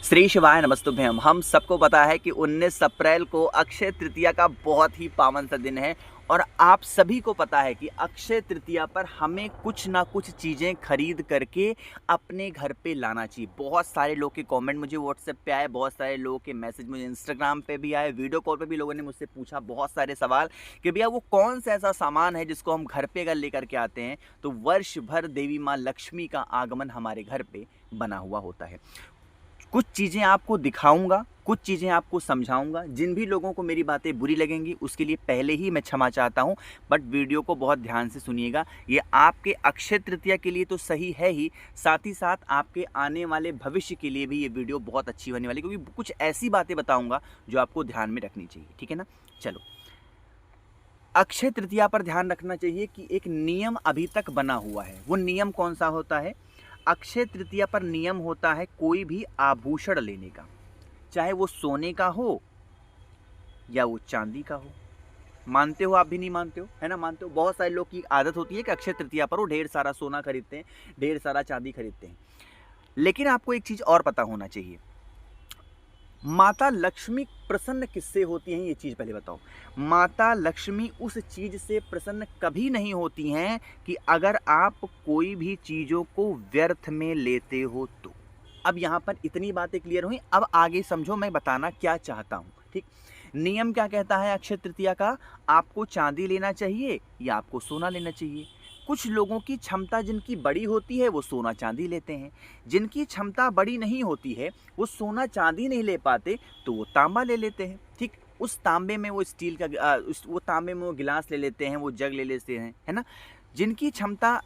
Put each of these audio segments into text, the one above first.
श्री शिवाय नमस्तुभ्यम। हम सबको पता है कि 19 अप्रैल को अक्षय तृतीया का बहुत ही पावन सा दिन है और आप सभी को पता है कि अक्षय तृतीया पर हमें कुछ ना कुछ चीज़ें खरीद करके अपने घर पे लाना चाहिए। बहुत सारे लोग के कमेंट मुझे व्हाट्सएप पे आए, बहुत सारे लोगों के मैसेज मुझे इंस्टाग्राम पे भी आए, वीडियो कॉल पे भी लोगों ने मुझसे पूछा बहुत सारे सवाल कि भैया वो कौन सा ऐसा सामान है जिसको हम घर पे अगर लेकर के आते हैं तो वर्ष भर देवी माँ लक्ष्मी का आगमन हमारे घर पे बना हुआ होता है। कुछ चीज़ें आपको दिखाऊंगा, कुछ चीज़ें आपको समझाऊंगा। जिन भी लोगों को मेरी बातें बुरी लगेंगी उसके लिए पहले ही मैं क्षमा चाहता हूं, बट वीडियो को बहुत ध्यान से सुनिएगा। ये आपके अक्षय तृतीया के लिए तो सही है ही, साथ ही साथ आपके आने वाले भविष्य के लिए भी ये वीडियो बहुत अच्छी होने वाली है, क्योंकि कुछ ऐसी बातें बताऊंगा जो आपको ध्यान में रखनी चाहिए। ठीक है ना। चलो, अक्षय तृतीया पर ध्यान रखना चाहिए कि एक नियम अभी तक बना हुआ है। वो नियम कौन सा होता है? अक्षय तृतीया पर नियम होता है कोई भी आभूषण लेने का, चाहे वो सोने का हो या वो चांदी का हो। मानते हो? आप भी नहीं मानते हो, है ना? मानते हो? बहुत सारे लोग की आदत होती है कि अक्षय तृतीया पर वो ढेर सारा सोना खरीदते हैं, ढेर सारा चांदी खरीदते हैं। लेकिन आपको एक चीज और पता होना चाहिए, माता लक्ष्मी प्रसन्न किससे होती हैं? ये चीज पहले बताओ। माता लक्ष्मी उस चीज से प्रसन्न कभी नहीं होती हैं कि अगर आप कोई भी चीजों को व्यर्थ में लेते हो तो। अब यहां पर इतनी बातें क्लियर हुई, अब आगे समझो मैं बताना क्या चाहता हूं। ठीक, नियम क्या कहता है अक्षय तृतीया का? आपको चांदी लेना चाहिए या आपको सोना लेना चाहिए। कुछ लोगों की क्षमता जिनकी बड़ी होती है वो सोना चांदी लेते हैं, जिनकी क्षमता बड़ी नहीं होती है वो सोना चांदी नहीं ले पाते तो वो तांबा ले लेते हैं। ठीक, उस तांबे में वो स्टील का वो तांबे में वो गिलास ले लेते हैं, वो जग ले लेते हैं, है ना। जिनकी क्षमता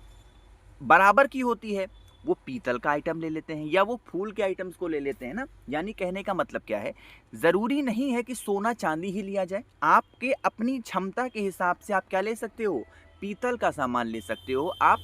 बराबर की होती है वो पीतल का आइटम ले लेते हैं या वो फूल के आइटम्स को ले लेते हैं ना। यानी कहने का मतलब क्या है, ज़रूरी नहीं है कि सोना चांदी ही लिया जाए। आपके अपनी क्षमता के हिसाब से आप क्या ले सकते हो? पीतल का सामान ले सकते हो, आप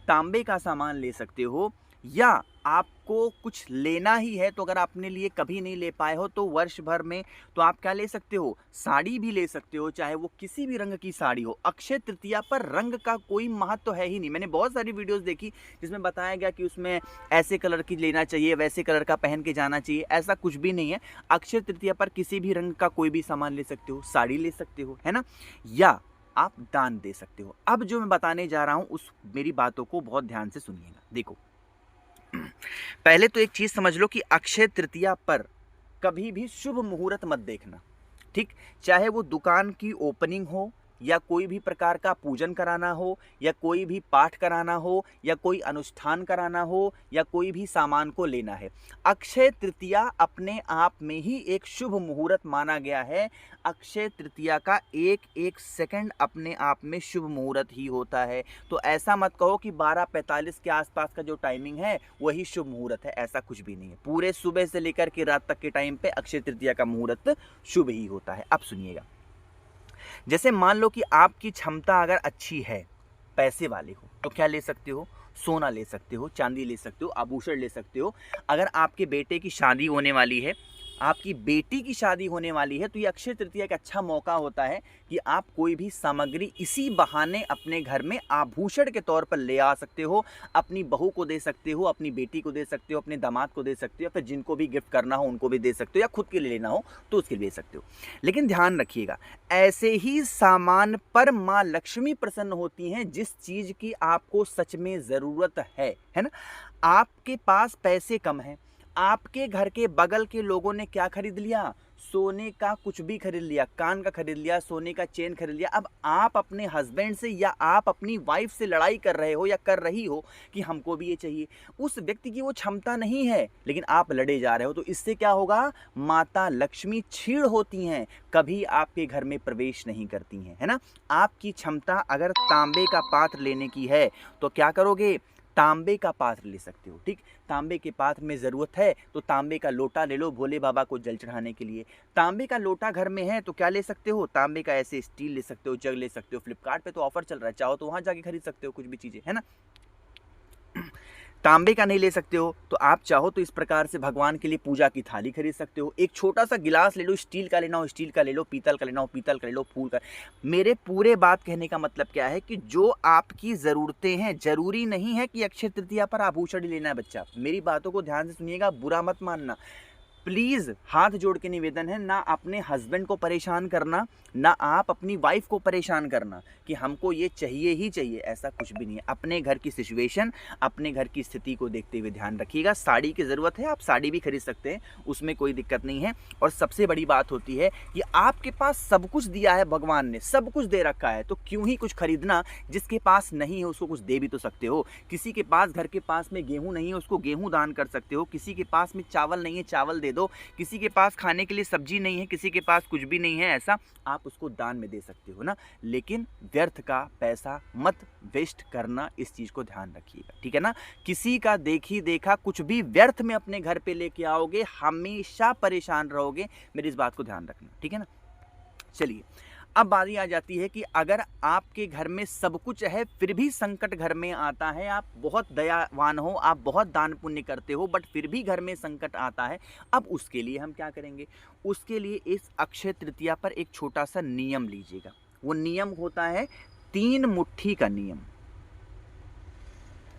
तांबे का सामान ले सकते हो, या आपको कुछ लेना ही है तो अगर आपने लिए कभी नहीं ले पाए हो तो वर्ष भर में तो आप क्या ले सकते हो? साड़ी भी ले सकते हो, चाहे वो किसी भी रंग की साड़ी हो। अक्षय तृतीया पर रंग का कोई महत्व तो है ही नहीं। मैंने बहुत सारी वीडियोस देखी जिसमें बताया गया कि उसमें ऐसे कलर की लेना चाहिए, वैसे कलर का पहन के जाना चाहिए। ऐसा कुछ भी नहीं है। अक्षय तृतीया पर किसी भी रंग का कोई भी सामान ले सकते हो, साड़ी ले सकते हो, है ना, या आप दान दे सकते हो। अब जो मैं बताने जा रहा हूं उस मेरी बातों को बहुत ध्यान से सुनिएगा। देखो, पहले तो एक चीज समझ लो कि अक्षय तृतीया पर कभी भी शुभ मुहूर्त मत देखना। ठीक, चाहे वो दुकान की ओपनिंग हो या कोई भी प्रकार का पूजन कराना हो या कोई भी पाठ कराना हो या कोई अनुष्ठान कराना हो या कोई भी सामान को लेना है, अक्षय तृतीया अपने आप में ही एक शुभ मुहूर्त माना गया है। अक्षय तृतीया का एक एक सेकंड अपने आप में शुभ मुहूर्त ही होता है। तो ऐसा मत कहो कि 12:45 के आसपास का जो टाइमिंग है वही शुभ मुहूर्त है, ऐसा कुछ भी नहीं है। पूरे सुबह से लेकर के रात तक के टाइम पे अक्षय तृतीया का मुहूर्त शुभ ही होता है। अब सुनिएगा, जैसे मान लो कि आपकी क्षमता अगर अच्छी है, पैसे वाले हो, तो क्या ले सकते हो? सोना ले सकते हो, चांदी ले सकते हो, आभूषण ले सकते हो। अगर आपके बेटे की शादी होने वाली है, आपकी बेटी की शादी होने वाली है, तो ये अक्षय तृतीया का अच्छा मौका होता है कि आप कोई भी सामग्री इसी बहाने अपने घर में आभूषण के तौर पर ले आ सकते हो। अपनी बहू को दे सकते हो, अपनी बेटी को दे सकते हो, अपने दामाद को दे सकते हो, फिर जिनको भी गिफ्ट करना हो उनको भी दे सकते हो, या खुद के लिए लेना हो तो उसके लिए दे सकते हो। लेकिन ध्यान रखिएगा, ऐसे ही सामान पर माँ लक्ष्मी प्रसन्न होती हैं जिस चीज की आपको सच में जरूरत है ना। आपके पास पैसे कम हैं, आपके घर के बगल के लोगों ने क्या खरीद लिया? सोने का कुछ भी खरीद लिया, कान का खरीद लिया, सोने का चेन खरीद लिया। अब आप अपने हस्बैंड से या आप अपनी वाइफ से लड़ाई कर रहे हो या कर रही हो कि हमको भी ये चाहिए। उस व्यक्ति की वो क्षमता नहीं है लेकिन आप लड़े जा रहे हो, तो इससे क्या होगा? माता लक्ष्मी क्षीण होती हैं, कभी आपके घर में प्रवेश नहीं करती हैं, है ना। आपकी क्षमता अगर तांबे का पात्र लेने की है तो क्या करोगे? तांबे का पात्र ले सकते हो। ठीक, तांबे के पात्र में ज़रूरत है तो तांबे का लोटा ले लो भोले बाबा को जल चढ़ाने के लिए। तांबे का लोटा घर में है तो क्या ले सकते हो? तांबे का ऐसे स्टील ले सकते हो, जग ले सकते हो। फ्लिपकार्ट पे तो ऑफर चल रहा है, चाहो तो वहाँ जाके खरीद सकते हो कुछ भी चीज़ें, है ना। तांबे का नहीं ले सकते हो तो आप चाहो तो इस प्रकार से भगवान के लिए पूजा की थाली खरीद सकते हो। एक छोटा सा गिलास ले लो, स्टील का लेना हो स्टील का ले लो, पीतल का लेना हो पीतल का ले लो, फूल का। मेरे पूरे बात कहने का मतलब क्या है कि जो आपकी ज़रूरतें हैं, ज़रूरी नहीं है कि अक्षय तृतीया पर आभूषण ही लेना है बच्चा। मेरी बातों को ध्यान से सुनिएगा, बुरा मत मानना। प्लीज़ हाथ जोड़ के निवेदन है, ना अपने हस्बैंड को परेशान करना, ना आप अपनी वाइफ को परेशान करना कि हमको ये चाहिए ही चाहिए, ऐसा कुछ भी नहीं है। अपने घर की सिचुएशन, अपने घर की स्थिति को देखते हुए ध्यान रखिएगा। साड़ी की ज़रूरत है, आप साड़ी भी खरीद सकते हैं, उसमें कोई दिक्कत नहीं है। और सबसे बड़ी बात होती है कि आपके पास सब कुछ दिया है भगवान ने, सब कुछ दे रखा है, तो क्यों ही कुछ खरीदना। जिसके पास नहीं है उसको कुछ दे भी तो सकते हो। किसी के पास घर के पास में गेहूँ नहीं है, उसको गेहूँ दान कर सकते हो। किसी के पास में चावल नहीं है, चावल दे दो। किसी के पास खाने के लिए सब्जी नहीं है, किसी के पास कुछ भी नहीं है, ऐसा आप उसको दान में दे सकते हो ना। लेकिन व्यर्थ का पैसा मत वेस्ट करना, इस चीज़ को ध्यान रखिएगा, ठीक है ना। किसी का देखी देखा कुछ भी व्यर्थ में अपने घर पे लेके आओगे, हमेशा परेशान रहोगे। मेरी इस बात को ध्यान रखना, ठीक है ना। चलिए, अब बारी आ जाती है कि अगर आपके घर में सब कुछ है फिर भी संकट घर में आता है, आप बहुत दयावान हो, आप बहुत दान पुण्य करते हो, बट फिर भी घर में संकट आता है, अब उसके लिए हम क्या करेंगे। उसके लिए इस अक्षय तृतीया पर एक छोटा सा नियम लीजिएगा। वो नियम होता है 3 मुट्ठी का नियम।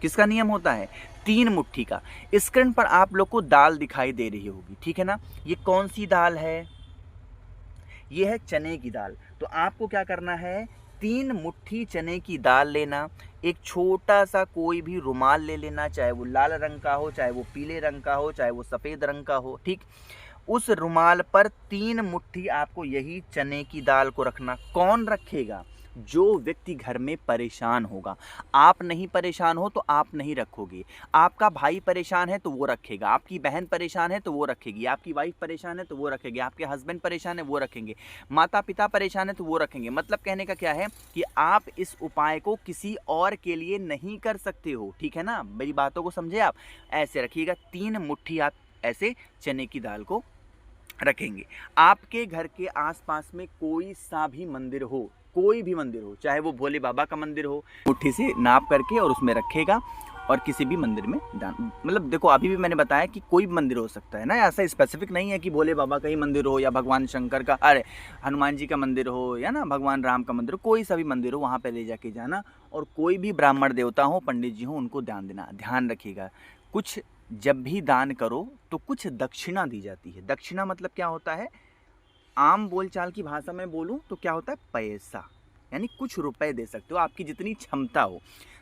किसका नियम होता है? 3 मुट्ठी का। स्क्रीन पर आप लोग को दाल दिखाई दे रही होगी, ठीक है ना। ये कौन सी दाल है? ये है चने की दाल। तो आपको क्या करना है, 3 मुट्ठी चने की दाल लेना, एक छोटा सा कोई भी रुमाल ले लेना, चाहे वो लाल रंग का हो, चाहे वो पीले रंग का हो, चाहे वो सफ़ेद रंग का हो, ठीक। उस रुमाल पर 3 मुट्ठी आपको यही चने की दाल को रखना। कौन रखेगा? जो व्यक्ति घर में परेशान होगा। आप नहीं परेशान हो तो आप नहीं रखोगे, आपका भाई परेशान है तो वो रखेगा, आपकी बहन परेशान है तो वो रखेगी, आपकी वाइफ परेशान है तो वो रखेगी, आपके हस्बैंड परेशान है वो रखेंगे, माता पिता परेशान है तो वो रखेंगे। मतलब कहने का क्या है कि आप इस उपाय को किसी और के लिए नहीं कर सकते हो, ठीक है ना। मेरी बातों को समझे आप। ऐसे रखिएगा, 3 मुट्ठी आप ऐसे चने की दाल को रखेंगे। आपके घर के आसपास में कोई सा भी मंदिर हो, कोई भी मंदिर हो, चाहे वो भोले बाबा का मंदिर हो, मुट्ठी से नाप करके और उसमें रखेगा, और किसी भी मंदिर में दान, मतलब देखो अभी भी मैंने बताया कि कोई भी मंदिर हो सकता है ना, ऐसा स्पेसिफिक नहीं है कि भोले बाबा का ही मंदिर हो या भगवान शंकर का, अरे हनुमान जी का मंदिर हो या ना भगवान राम का मंदिर हो, कोई सा भी मंदिर हो वहाँ पे ले जाके जाना। और कोई भी ब्राह्मण देवता हो, पंडित जी हो, उनको दान देना। ध्यान रखिएगा, कुछ जब भी दान करो तो कुछ दक्षिणा दी जाती है। दक्षिणा मतलब क्या होता है, आम बोलचाल की भाषा में बोलूं तो क्या होता है, पैसा, यानी कुछ रुपए दे सकते हो, आपकी जितनी क्षमता हो,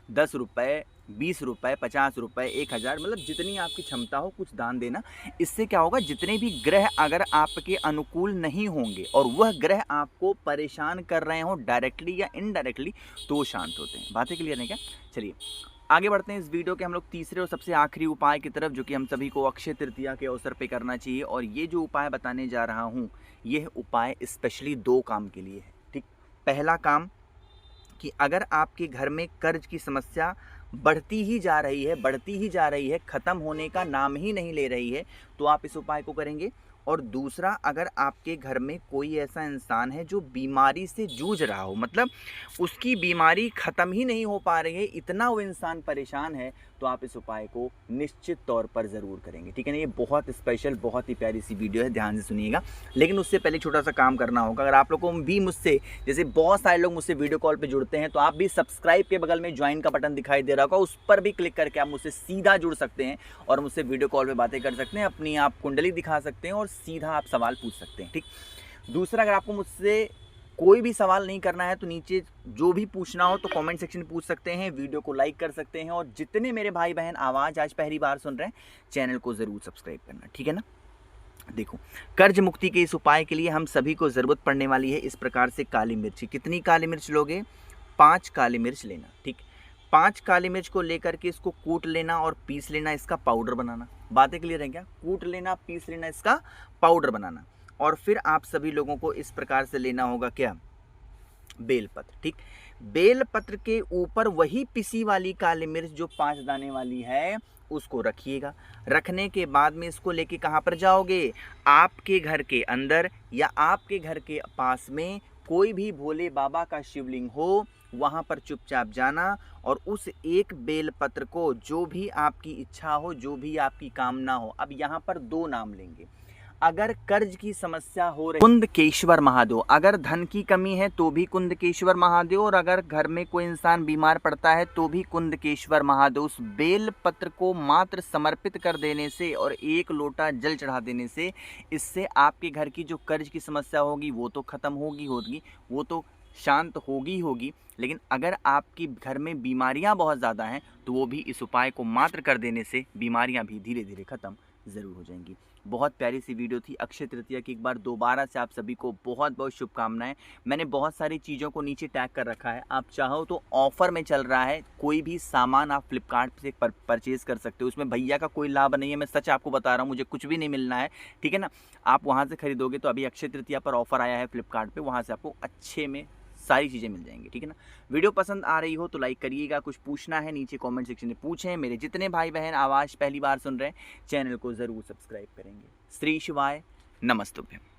10 रुपये, 20 रुपये, 50 रुपये, 1000, मतलब जितनी आपकी क्षमता हो कुछ दान देना। इससे क्या होगा, जितने भी ग्रह अगर आपके अनुकूल नहीं होंगे और वह ग्रह आपको परेशान कर रहे हो डायरेक्टली या इनडायरेक्टली, तो वो शांत होते हैं। बातें क्लियर है क्या? चलिए आगे बढ़ते हैं इस वीडियो के हम लोग तीसरे और सबसे आखिरी उपाय की तरफ, जो कि हम सभी को अक्षय तृतीया के अवसर पे करना चाहिए। और ये जो उपाय बताने जा रहा हूँ, यह उपाय स्पेशली 2 काम के लिए है, ठीक। पहला काम कि अगर आपके घर में कर्ज की समस्या बढ़ती ही जा रही है, बढ़ती ही जा रही है, ख़त्म होने का नाम ही नहीं ले रही है, तो आप इस उपाय को करेंगे। और दूसरा, अगर आपके घर में कोई ऐसा इंसान है जो बीमारी से जूझ रहा हो, मतलब उसकी बीमारी ख़त्म ही नहीं हो पा रही है, इतना वो इंसान परेशान है, तो आप इस उपाय को निश्चित तौर पर ज़रूर करेंगे, ठीक है ना। ये बहुत स्पेशल, बहुत ही प्यारी सी वीडियो है, ध्यान से सुनिएगा। लेकिन उससे पहले छोटा सा काम करना होगा। अगर आप लोगों को भी मुझसे, जैसे बहुत सारे लोग मुझसे वीडियो कॉल पे जुड़ते हैं, तो आप भी सब्सक्राइब के बगल में ज्वाइन का बटन दिखाई दे रहा होगा, उस पर भी क्लिक करके आप मुझसे सीधा जुड़ सकते हैं और मुझसे वीडियो कॉल पर बातें कर सकते हैं, अपनी आप कुंडली दिखा सकते हैं और सीधा आप सवाल पूछ सकते हैं, ठीक। दूसरा, अगर आपको मुझसे कोई भी सवाल नहीं करना है तो नीचे जो भी पूछना हो तो कमेंट सेक्शन में पूछ सकते हैं, वीडियो को लाइक कर सकते हैं। और जितने मेरे भाई बहन आवाज़ आज पहली बार सुन रहे हैं, चैनल को ज़रूर सब्सक्राइब करना, ठीक है ना। देखो, कर्ज मुक्ति के इस उपाय के लिए हम सभी को ज़रूरत पड़ने वाली है इस प्रकार से काली मिर्च। कितनी काली मिर्च लोगे? 5 काली मिर्च लेना, ठीक। 5 काली मिर्च को लेकर के इसको कूट लेना और पीस लेना, इसका पाउडर बनाना। बातें क्लियर हैं क्या? कूट लेना, पीस लेना, इसका पाउडर बनाना। और फिर आप सभी लोगों को इस प्रकार से लेना होगा क्या? बेलपत्र, ठीक। बेलपत्र के ऊपर वही पिसी वाली काली मिर्च जो 5 दाने वाली है, उसको रखिएगा। रखने के बाद में इसको लेके कहाँ पर जाओगे? आपके घर के अंदर या आपके घर के पास में कोई भी भोले बाबा का शिवलिंग हो, वहाँ पर चुपचाप जाना और उस एक बेलपत्र को, जो भी आपकी इच्छा हो, जो भी आपकी कामना हो, अब यहाँ पर 2 नाम लेंगे। अगर कर्ज की समस्या हो रही, कुंदकेश्वर महादेव। अगर धन की कमी है तो भी कुंदकेश्वर महादेव, और अगर घर में कोई इंसान बीमार पड़ता है तो भी कुंदकेश्वर महादेव। उस बेल पत्र को मात्र समर्पित कर देने से और 1 लोटा जल चढ़ा देने से, इससे आपके घर की जो कर्ज की समस्या होगी वो तो खत्म होगी, वो तो शांत होगी। लेकिन अगर आपकी घर में बीमारियां बहुत ज़्यादा हैं तो वो भी इस उपाय को मात्र कर देने से बीमारियां भी धीरे धीरे खत्म ज़रूर हो जाएंगी। बहुत प्यारी सी वीडियो थी अक्षय तृतीया की। एक बार दोबारा से आप सभी को बहुत बहुत शुभकामनाएं। मैंने बहुत सारी चीज़ों को नीचे टैग कर रखा है, आप चाहो तो ऑफ़र में चल रहा है, कोई भी सामान आप फ्लिपकार्ट से परचेज़ कर सकते हो। उसमें भैया का कोई लाभ नहीं है, मैं सच आपको बता रहा हूँ, मुझे कुछ भी नहीं मिलना है, ठीक है ना। आप वहाँ से खरीदोगे तो अभी अक्षय तृतीया पर ऑफ़र आया है फ्लिपकार्ट पर, वहाँ से आपको अच्छे में सारी चीज़ें मिल जाएंगी, ठीक है ना। वीडियो पसंद आ रही हो तो लाइक करिएगा, कुछ पूछना है नीचे कमेंट सेक्शन में पूछें। मेरे जितने भाई बहन आवाज़ पहली बार सुन रहे हैं, चैनल को ज़रूर सब्सक्राइब करेंगे। श्री शिवाय नमस्तुभ्यम।